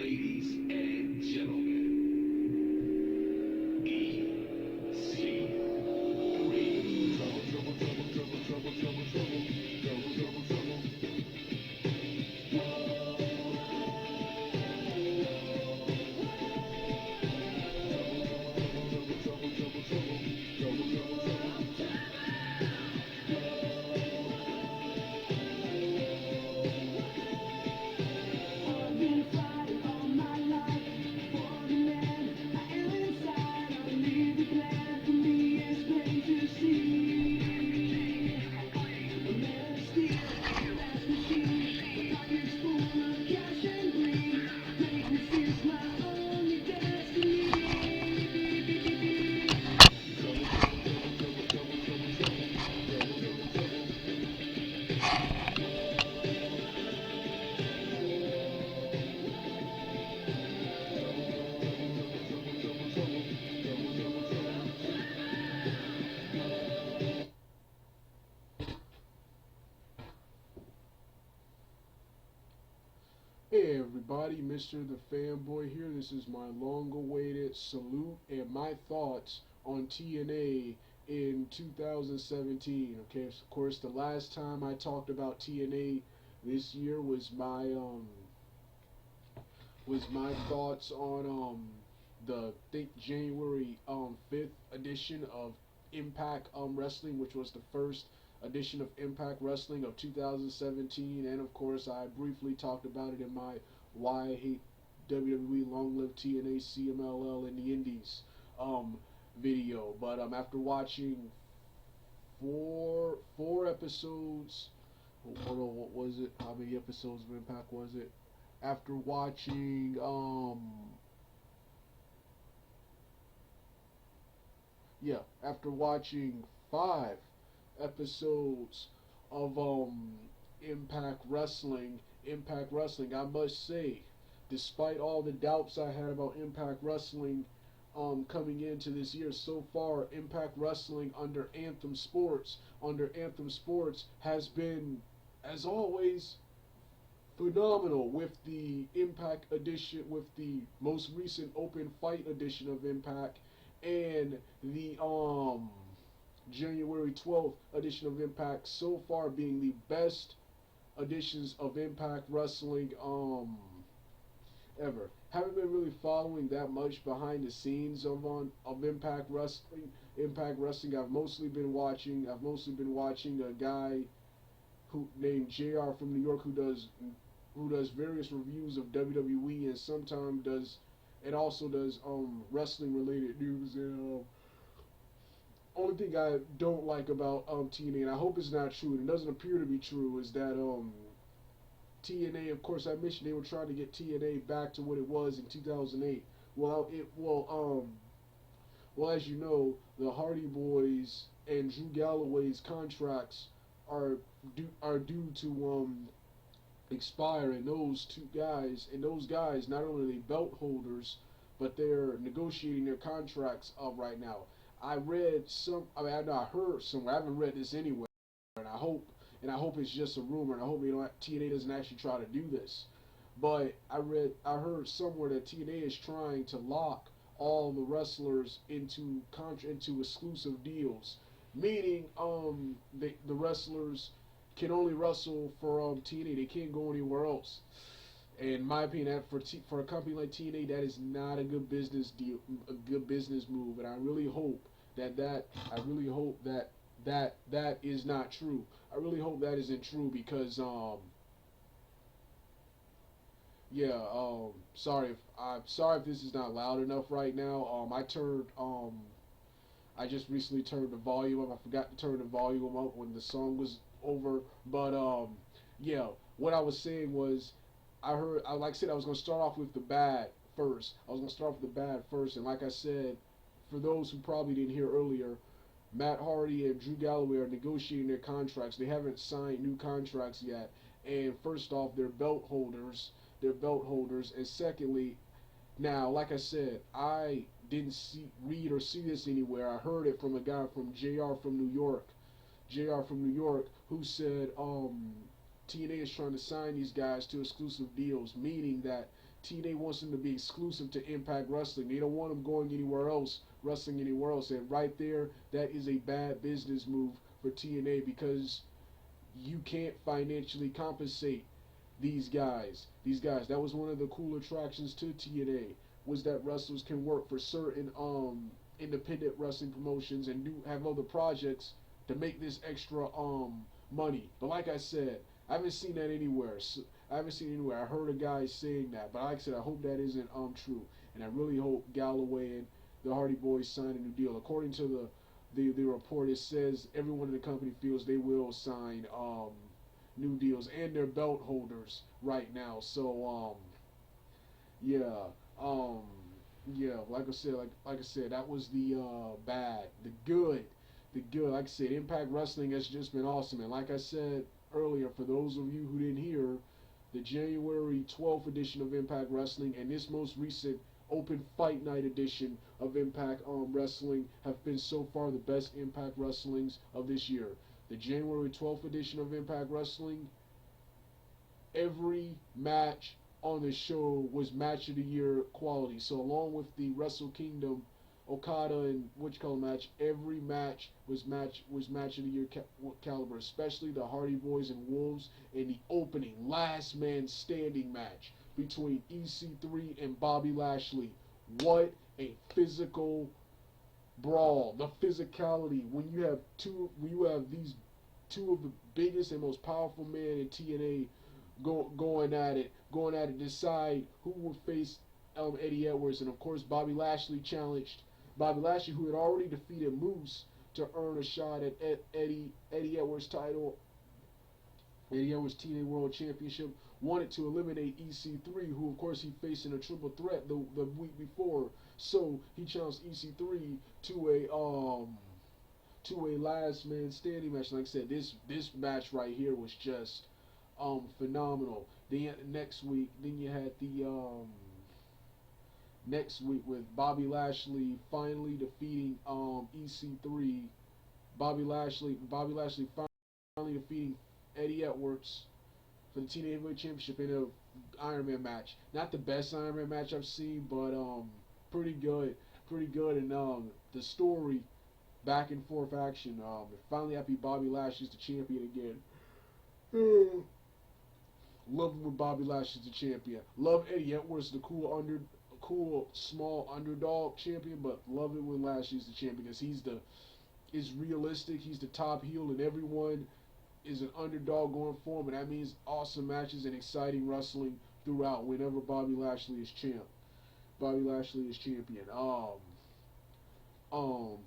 Ladies and gentlemen, EC3. Trouble, trouble, trouble, trouble, trouble, trouble, trouble, trouble, trouble, trouble. Hey everybody, Mr. The Fanboy here. This is my long-awaited salute and my thoughts on TNA in 2017. Okay, of course, the last time I talked about TNA this year was my thoughts on the January 5th edition of Impact Wrestling, which was the first edition of Impact Wrestling of 2017, and of course I briefly talked about it in my Why I Hate WWE Long Live TNA CMLL in the Indies video. But after watching four episodes, hold on, what was it? How many episodes of Impact was it? After watching after watching 5 episodes of Impact Wrestling, I must say, despite all the doubts I had about Impact Wrestling coming into this year, so far Impact Wrestling under Anthem Sports has been, as always, phenomenal. With the Impact edition, with the most recent Open Fight edition of Impact, and the January 12th edition of Impact, so far being the best editions of Impact Wrestling ever. Haven't been really following that much behind the scenes of Impact Wrestling. Impact Wrestling. I've mostly been watching a guy who named JR from New York, who does various reviews of WWE, and sometimes also does wrestling related news. And only thing I don't like about TNA, and I hope it's not true, and it doesn't appear to be true, is that TNA, of course, I mentioned they were trying to get TNA back to what it was in 2008. Well, as you know, the Hardy Boys and Drew Galloway's contracts are due to expire, and those guys not only are they belt holders, but they're negotiating their contracts up right now. I heard somewhere. I haven't read this anywhere, and I hope it's just a rumor, and I hope TNA doesn't actually try to do this. But I heard somewhere that TNA is trying to lock all the wrestlers into exclusive deals, meaning the wrestlers can only wrestle for TNA. They can't go anywhere else. In my opinion, for a company like TNA, that is not a good business deal, a good business move, and I really hope that is not true. I really hope that isn't true, because sorry if this is not loud enough right now. I just recently turned the volume up. I forgot to turn the volume up when the song was over. But what I was saying was, like I said, I was gonna start off with the bad first. And like I said, for those who probably didn't hear earlier, Matt Hardy and Drew Galloway are negotiating their contracts. They haven't signed new contracts yet. And first off, they're belt holders. And secondly, now, like I said, I didn't read or see this anywhere. I heard it from a guy from JR from New York. Who said TNA is trying to sign these guys to exclusive deals, meaning that TNA wants them to be exclusive to Impact Wrestling. They don't want them going anywhere else, wrestling anywhere else. And right there, that is a bad business move for TNA because you can't financially compensate these guys. That was one of the cool attractions to TNA was that wrestlers can work for certain independent wrestling promotions and have other projects to make this extra money. But like I said, I haven't seen that anywhere. I haven't seen it anywhere. I heard a guy saying that, but like I said, I hope that isn't true, and I really hope Galloway and the Hardy Boys sign a new deal. According to the report, it says everyone in the company feels they will sign new deals, and they're belt holders right now. So yeah, um, yeah. Like I said, that was the bad, the good, the good. Like I said, Impact Wrestling has just been awesome, and like I said earlier, for those of you who didn't hear, the January 12th edition of Impact Wrestling and this most recent Open Fight Night edition of Impact Wrestling have been so far the best Impact Wrestlings of this year. The January 12th edition of Impact Wrestling, every match on the show was match of the year quality. So along with the Wrestle Kingdom Okada and match, every match was match of the year caliber, especially the Hardy Boys and Wolves in the opening last man standing match between EC3 and Bobby Lashley. What a physical brawl! The physicality when you have these two of the biggest and most powerful men in TNA going at it, decide who would face Eddie Edwards, and of course Bobby Lashley challenged Bobby Lashley, who had already defeated Moose to earn a shot at Eddie Edwards' title, Eddie Edwards TNA World Championship, wanted to eliminate EC3, who of course he faced in a triple threat the week before. So he challenged EC3 to a last man standing match. Like I said, this match right here was just phenomenal. Then you had the next week with Bobby Lashley finally defeating EC3. Bobby Lashley finally defeating Eddie Edwards for the TNA Heavyweight Championship in a Iron Man match. Not the best Iron Man match I've seen, but pretty good, and the story back and forth action. Finally happy Bobby Lashley's the champion again. Love him when Bobby Lashley's the champion. Love Eddie Edwards, the cool small underdog champion, but love it when Lashley's the champion because is realistic. He's the top heel, and everyone is an underdog going for him, and that means awesome matches and exciting wrestling throughout. Whenever Bobby Lashley is champion.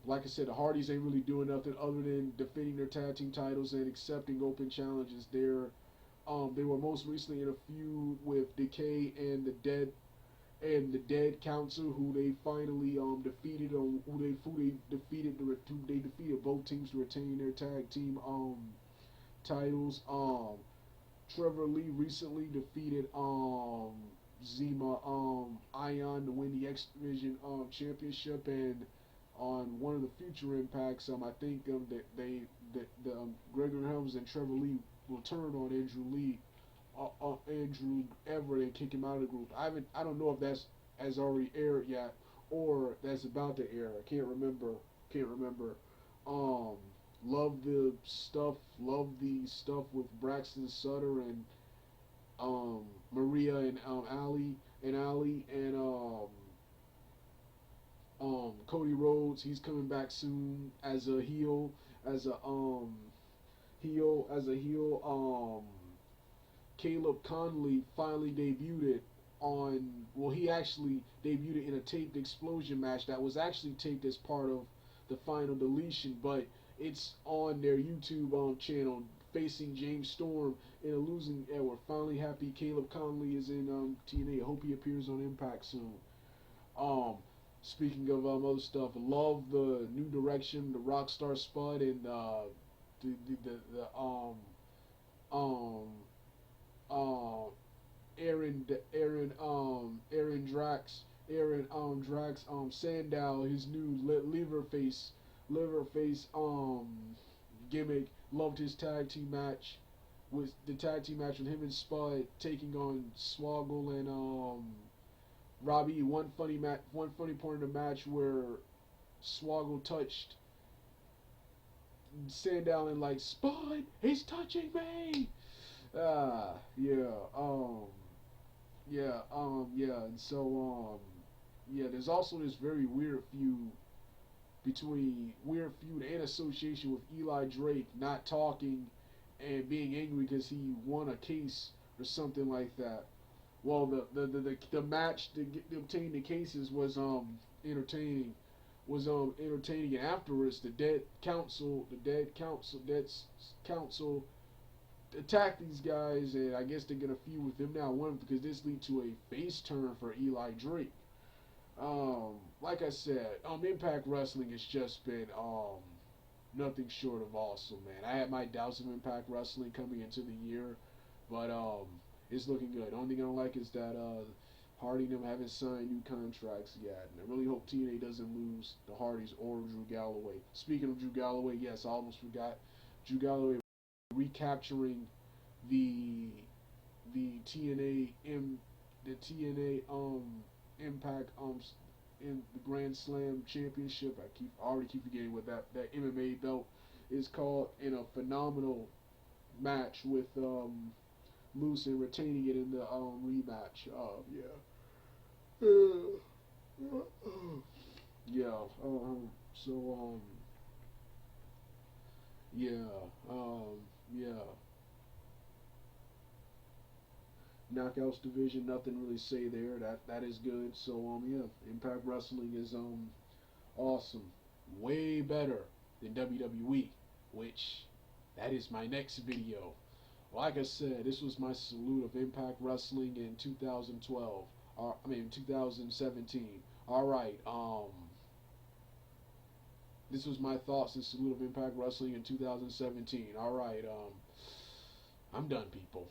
Like I said, the Hardys ain't really doing nothing other than defending their tag team titles and accepting open challenges. They were most recently in a feud with Decay and the Dead Council, who they finally defeated. They defeated both teams to retain their tag team titles. Trevor Lee recently defeated Zima Ion to win the X Division championship, and on one of the future impacts, I think that Gregory Helms and Trevor Lee will turn on Andrew Everett and kick him out of the group. I don't know if that's has already aired yet or that's about to air. I can't remember. Love the stuff. Love the stuff with Braxton Sutter and Maria and Ali and Cody Rhodes. He's coming back soon as a heel. Caleb Conley finally debuted he actually debuted in a taped Explosion match that was actually taped as part of the final deletion, but it's on their YouTube channel, facing James Storm in a losing We're finally happy Caleb Conley is in TNA. I hope he appears on Impact soon. Speaking of other stuff, love the new direction, the Rockstar Spud and Drax Sandow, his new liver face gimmick. Loved his tag team match with him and Spud taking on Swoggle and Robbie, one funny part in the match where Swoggle touched Sandow and like Spud, he's touching me. Yeah, yeah, and so yeah. There's also this very weird feud and association with Eli Drake not talking and being angry because he won a case or something like that. Well, the match to obtain the cases was entertaining, and afterwards dead council attack these guys, and I guess they're gonna feud with them now. One, because this lead to a face turn for Eli Drake. Like I said, Impact Wrestling has just been nothing short of awesome, man. I had my doubts of Impact Wrestling coming into the year, but it's looking good. The only thing I don't like is that Hardy and them haven't signed new contracts yet, and I really hope TNA doesn't lose the Hardys or Drew Galloway. Speaking of Drew Galloway, yes, I almost forgot. Drew Galloway recapturing the the TNA M the TNA Impact in the Grand Slam Championship. I already keep forgetting what that MMA belt is called, in a phenomenal match with Moose, and retaining it in the rematch. Yeah. So yeah. Yeah. Knockouts division, nothing really say there. That is good. So yeah, Impact Wrestling is awesome. Way better than WWE, which that is my next video. Like I said, this was my salute of Impact Wrestling in 2012. I mean 2017. All right. This was my thoughts and salute of Impact Wrestling in 2017. All right. I'm done, people.